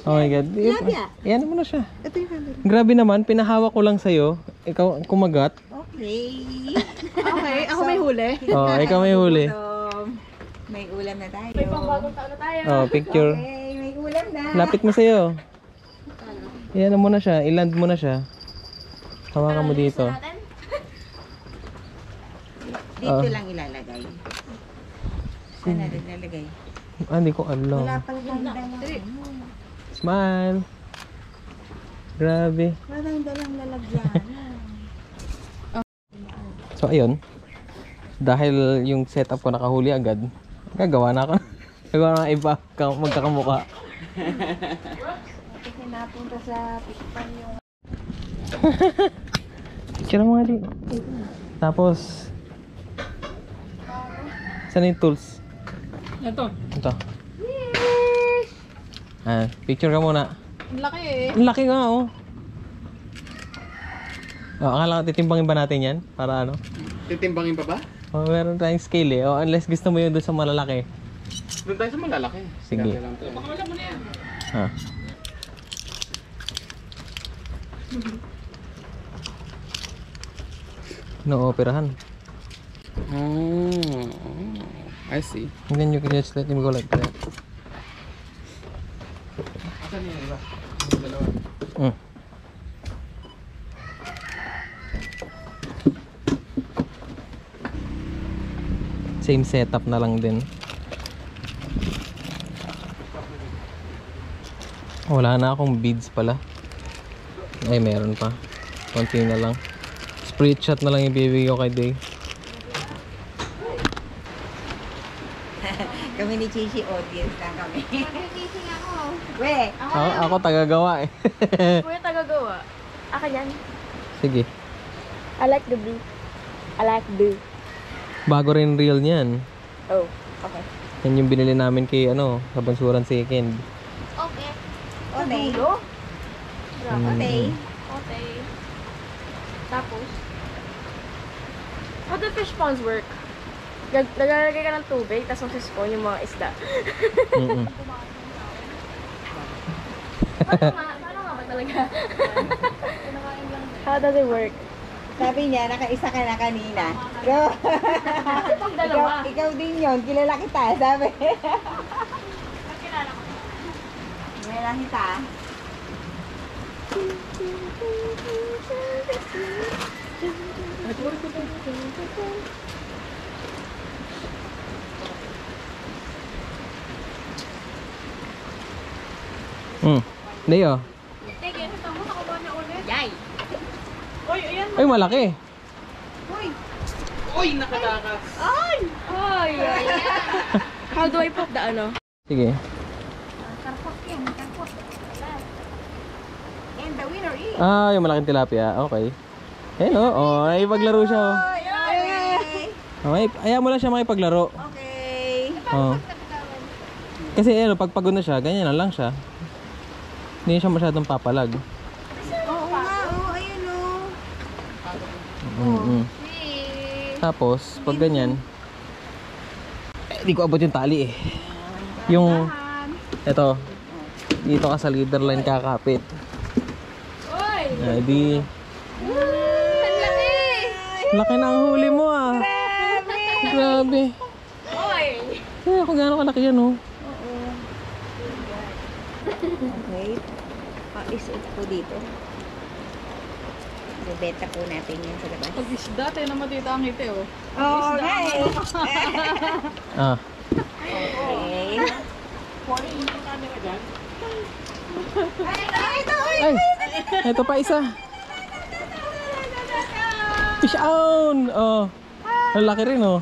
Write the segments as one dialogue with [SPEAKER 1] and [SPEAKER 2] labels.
[SPEAKER 1] Oh my God. Yan mo na siya. Grabe naman, pinahawak ko lang sa'yo. Ikaw kumagat.
[SPEAKER 2] Okay. Okay, ako may huli.
[SPEAKER 1] Oh, ikaw may huli.
[SPEAKER 2] May ulam na tayo.
[SPEAKER 3] May pangbagong taon na tayo.
[SPEAKER 1] Oh, picture.
[SPEAKER 2] Okay, may ulam na.
[SPEAKER 1] Lapit mo sa'yo. Yan mo na siya. I-land mo na siya. Hawakan mo dito.
[SPEAKER 2] Dito lang ilalagay. Saan na rin ilalagay?
[SPEAKER 1] Hindi ko alam.
[SPEAKER 2] Wala pala dalang.
[SPEAKER 1] Smile. Grabe.
[SPEAKER 2] Walang dalang lalagyan.
[SPEAKER 1] So ayun. Dahil yung setup ko nakahuli agad, gagawa na ako. Gagawa na iba magkakamukha.
[SPEAKER 2] Kasi napunta sa pikpan yung...
[SPEAKER 1] Picture mo nga di. Tapos saan yung tools?
[SPEAKER 3] Ito.
[SPEAKER 1] Ito. Picture ka muna.
[SPEAKER 3] Ang laki eh.
[SPEAKER 1] Ang laki nga oh. Akala ko titimbangin ba natin yan? Para ano?
[SPEAKER 4] Titimbangin pa ba?
[SPEAKER 1] Oh, meron tayong scale eh. Unless gusto mo yun doon sa malalaki.
[SPEAKER 4] Doon tayo sa malalaki.
[SPEAKER 1] Sige.
[SPEAKER 3] Baka wala mo na yan.
[SPEAKER 1] No-operahan.
[SPEAKER 4] Oh, I see.
[SPEAKER 1] And then you can just let him go like that.
[SPEAKER 4] Asan yun, diba? Dalawa.
[SPEAKER 1] Same setup na lang din. Wala na akong beads pala. Ay, meron pa. Konti na lang. Split shot na lang ibibigay ko kay Day.
[SPEAKER 2] Kami ni Chichi audience lang kami. Chichi ako. We!
[SPEAKER 1] Ako tagagawa eh.
[SPEAKER 3] Kuya tagagawa. Aka yan.
[SPEAKER 1] Sige.
[SPEAKER 3] I like the blue. I like blue.
[SPEAKER 1] Bago rin reel niyan.
[SPEAKER 3] Oh, okay.
[SPEAKER 1] Yan yung binili namin kay Kabansuran Second.
[SPEAKER 3] Okay.
[SPEAKER 2] Okay.
[SPEAKER 3] Okay. Okay. Tapos, how do fish ponds work? Naglalagay ka ng tubig, tapos masisipon yung mga isda. Paano nga ba talaga? How does it work?
[SPEAKER 2] Sabi niya, nakaisa ka na kanina. Go!
[SPEAKER 3] Pag dalawa.
[SPEAKER 2] Ikaw din yun, kilala kita, sabi.
[SPEAKER 3] Kilala ko.
[SPEAKER 2] Kilala kita.
[SPEAKER 1] Leo.
[SPEAKER 3] Sige, ito mo, nakabawa niya ulit. Yay! Uy, ayan.
[SPEAKER 1] Ay, malaki.
[SPEAKER 2] Uy!
[SPEAKER 4] Uy, nakatakas!
[SPEAKER 3] Ay! Ay! How do I put the ano?
[SPEAKER 1] Sige.
[SPEAKER 2] Karpot yan, karpot. And the winner is...
[SPEAKER 1] Yung malaking tilapia. Okay. Ayun oh. Ay, paglaro siya oh.
[SPEAKER 2] Yay!
[SPEAKER 1] Ayaw mo lang siya makipaglaro.
[SPEAKER 2] Okay.
[SPEAKER 1] Oh. Kasi pag pagod na siya, ganyan na lang siya. Hindi siya masyadong papalag.
[SPEAKER 2] Oo nga, ayun
[SPEAKER 1] Tapos, pag ganyan, hindi ko abot yung tali eh. Yung, eto, dito ka sa leader line kakapit.
[SPEAKER 3] Uy!
[SPEAKER 1] Di,
[SPEAKER 3] Ang laki!
[SPEAKER 1] laki na ang huli mo ah. Grabe.
[SPEAKER 3] Uy!
[SPEAKER 1] Kung gaano kalaki yan oh.
[SPEAKER 2] Okay. Isuot po dito. Bebenta po natin yan sa labas.
[SPEAKER 3] Pag isda, tayo naman dito ang ngiti oh.
[SPEAKER 2] Oo nga eh. Okay.
[SPEAKER 1] Ay, ito pa isa. Fish on! Oh. Ang laki rin oh.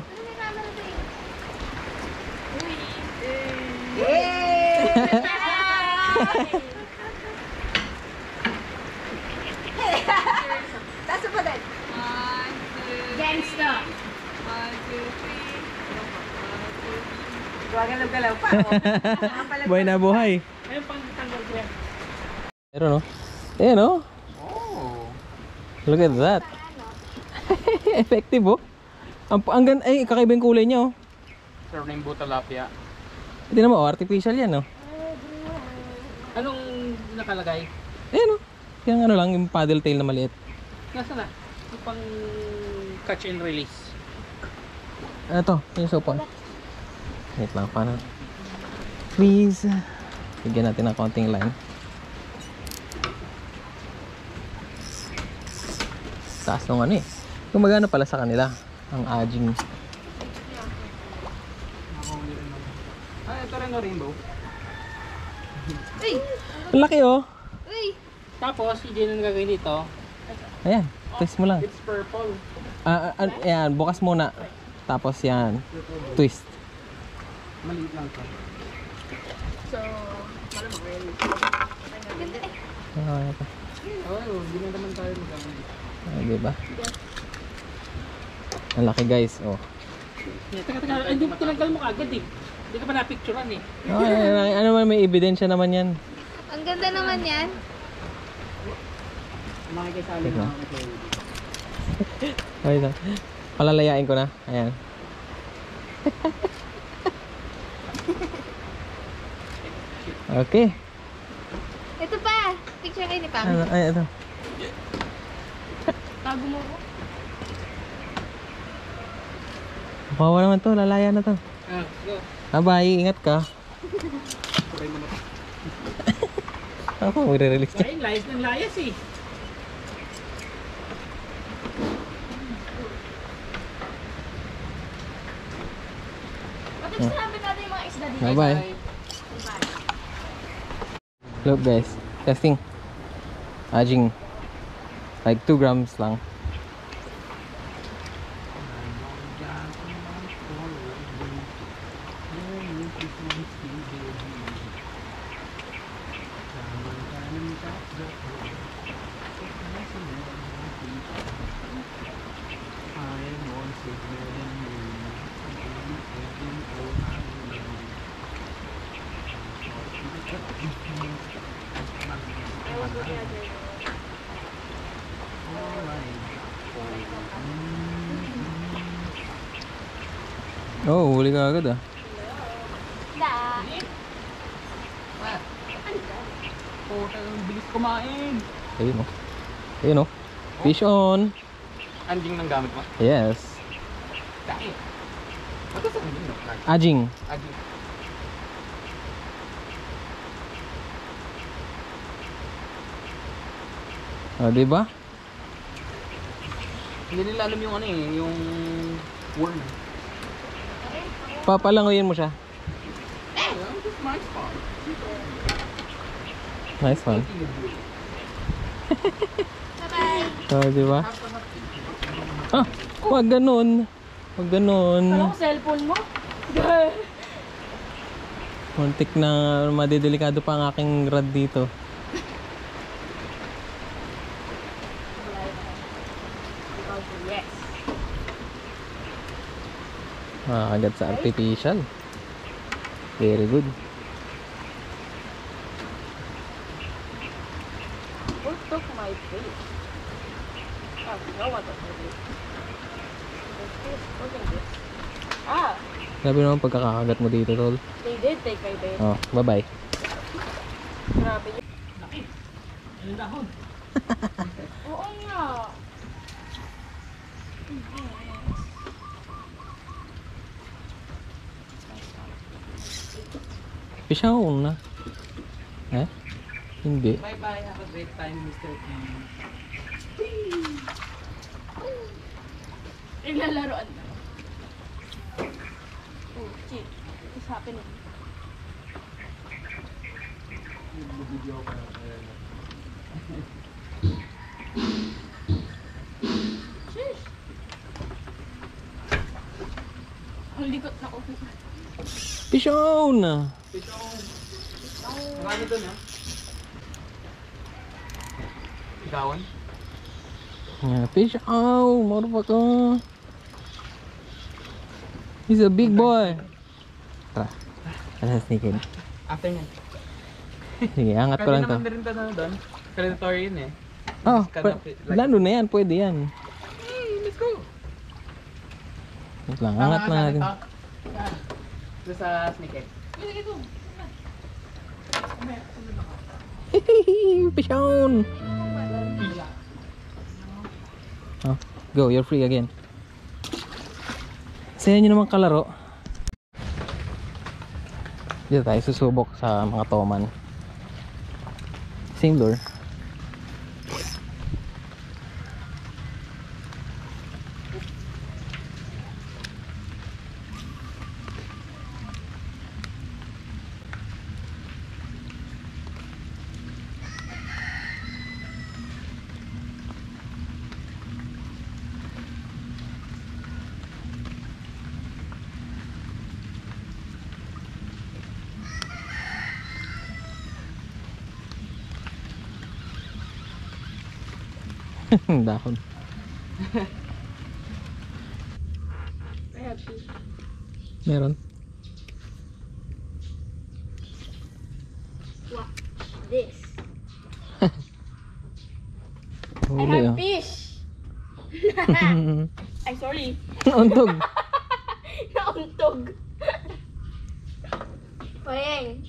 [SPEAKER 2] Taas pa din.
[SPEAKER 3] Gangsta!
[SPEAKER 2] Gagalaw-galaw pa.
[SPEAKER 1] Buhay na buhay.
[SPEAKER 3] Ayun pang tanggal ko yan.
[SPEAKER 1] Pero no? Ayan oh.
[SPEAKER 4] Oh.
[SPEAKER 1] Look at that. Effective oh. Ay, kakaiba yung kulay niya oh.
[SPEAKER 4] Rainbow tilapia.
[SPEAKER 1] Hindi naman oh, artificial yan oh.
[SPEAKER 4] Anong nakalagay?
[SPEAKER 1] Ayan o. Yung ano lang, yung paddle tail na maliit.
[SPEAKER 4] Nasaan na? Yung pang catch and release.
[SPEAKER 1] Ito, yung supon. Wait lang, paano? Please. Bigyan natin ng konting line. Taas nung ano eh. Gumagana pala sa kanila ang aging.
[SPEAKER 4] Ito rin na rainbow.
[SPEAKER 2] Uy!
[SPEAKER 1] Ang laki oh.
[SPEAKER 2] Uy!
[SPEAKER 4] Tapos, hindi na gagawin dito.
[SPEAKER 1] Ayan, twist mo lang.
[SPEAKER 4] It's purple.
[SPEAKER 1] Ayan, bukas muna. Tapos yan, twist.
[SPEAKER 4] Maliit lang to.
[SPEAKER 3] So, malamang rin.
[SPEAKER 1] Ito.
[SPEAKER 4] Oh, hindi na naman tayo magagawin.
[SPEAKER 1] Diba? Ang laki guys, oh.
[SPEAKER 4] Teka, hindi mo tinanggal mo kagad eh. Hindi ka pa na-picturean eh.
[SPEAKER 1] Oh, ano man, may ebidensya naman yan.
[SPEAKER 2] Ang ganda naman yan.
[SPEAKER 4] Makikisali
[SPEAKER 1] Teka.
[SPEAKER 4] na ako kay
[SPEAKER 1] Wait lang. Palalayain ko na. Ayan. Okay.
[SPEAKER 2] Ito pa. Picture kayo ni Pam.
[SPEAKER 1] Ano, ay, ito.
[SPEAKER 3] Tago mo ko.
[SPEAKER 1] Bawa naman to, lalaya na to.
[SPEAKER 4] Go.
[SPEAKER 1] Bye, ingat ka.
[SPEAKER 4] Sabay mo na.
[SPEAKER 1] Ako, magre-release ka.
[SPEAKER 4] Ay, layas ng layas eh.
[SPEAKER 3] Bakit sinabi natin yung mga isda dito?
[SPEAKER 1] Bye-bye. Look guys, testing. Aging. Like 2 grams lang. Oh, huli ka agad ah.
[SPEAKER 4] Oh, ang bilis kumain.
[SPEAKER 1] Ayun oh. Ayun oh. Fish on.
[SPEAKER 4] Anjing ng gamit mo?
[SPEAKER 1] Yes.
[SPEAKER 4] Dahil. Ano sa anjing no?
[SPEAKER 1] Aging.
[SPEAKER 4] Anjing.
[SPEAKER 1] Oh, di ba?
[SPEAKER 4] Hindi nila alam yung ano eh, yung worm.
[SPEAKER 1] Papalangoyin mo siya.
[SPEAKER 4] Nice spot.
[SPEAKER 1] Nice one.
[SPEAKER 2] Bye-bye.
[SPEAKER 1] Oh, di ba? Ah, wag ganun. Wag ganun.
[SPEAKER 3] Alam ko cellphone mo?
[SPEAKER 1] Muntik na madidelikado pa ang aking rod dito.
[SPEAKER 3] Yes.
[SPEAKER 1] Agad sa artificial. Very good.
[SPEAKER 3] Who took my face? Ah, no one took my face. What's this? What's in this? Ah,
[SPEAKER 1] Sabi naman pagkakakagat mo dito, tol.
[SPEAKER 3] they did take my face.
[SPEAKER 1] Oh, bye-bye.
[SPEAKER 3] Grabe yun.
[SPEAKER 4] Yung dahon.
[SPEAKER 3] Oo nga.
[SPEAKER 1] Fish on na. Eh? Hindi.
[SPEAKER 4] Bye-bye. Have a great time, Mr. T.
[SPEAKER 3] Naglalaroan na. Oh, shit. What's happening? Sheesh. Ang likot na ko.
[SPEAKER 1] Fish on!
[SPEAKER 4] Ito. Marami doon ha? Gawan?
[SPEAKER 1] Yeah, fish on! Motherfucker! He's a big boy! Tara. Tara, sneak in.
[SPEAKER 4] After nyan.
[SPEAKER 1] Sige, angat ko lang to.
[SPEAKER 4] Pwede naman rin na doon. Predatory yun eh.
[SPEAKER 1] Oh,
[SPEAKER 4] Like-
[SPEAKER 1] lalo na yan. Pwede yan.
[SPEAKER 4] Hey, let's go!
[SPEAKER 1] Wait lang, angat lang natin.
[SPEAKER 4] Doon sa snake egg.
[SPEAKER 1] Fish on! Oh, go, you're free again. Saya nyo naman kalaro. Dito tayo susubok sa mga toman. Same lure. Dahon.
[SPEAKER 3] I have fish.
[SPEAKER 1] Meron.
[SPEAKER 3] What? This. I
[SPEAKER 1] Huli
[SPEAKER 3] have
[SPEAKER 1] oh.
[SPEAKER 3] fish. Ay, sorry.
[SPEAKER 1] Untog.
[SPEAKER 3] Nauntog. Payeng.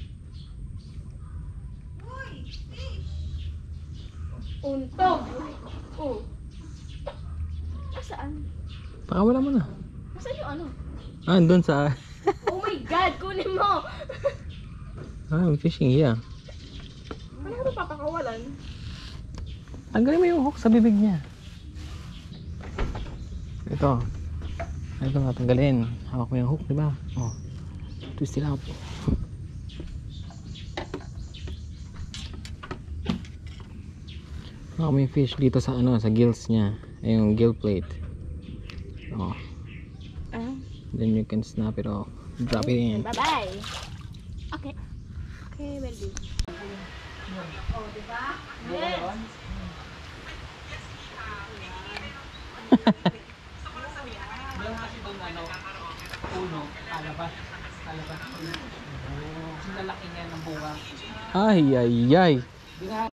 [SPEAKER 3] Untog. Oh. Saan?
[SPEAKER 1] Pakawala mo na.
[SPEAKER 3] Saan yung ano?
[SPEAKER 1] Ah, doon sa...
[SPEAKER 3] Oh my God! Kunin mo!
[SPEAKER 1] I'm fishing, yeah.
[SPEAKER 3] Ano ko ito papakawalan?
[SPEAKER 1] Tanggalin mo yung hook sa bibig niya. Ito. Ito nga, tanggalin. Hawak mo yung hook, diba? Oh. Twist it out. Hawak mo yung fish dito sa ano, sa gills niya. Ay, yung gill plate. Oh. Then you can snap it off. Drop it in.
[SPEAKER 3] Bye-bye! Okay. Okay, well do. Yes!
[SPEAKER 4] Meron kasi doon ano, uno, kalabas. Kalabas. Ang lalaki niya ng bunga.
[SPEAKER 1] Ay, ay, ay.
[SPEAKER 4] Di nga,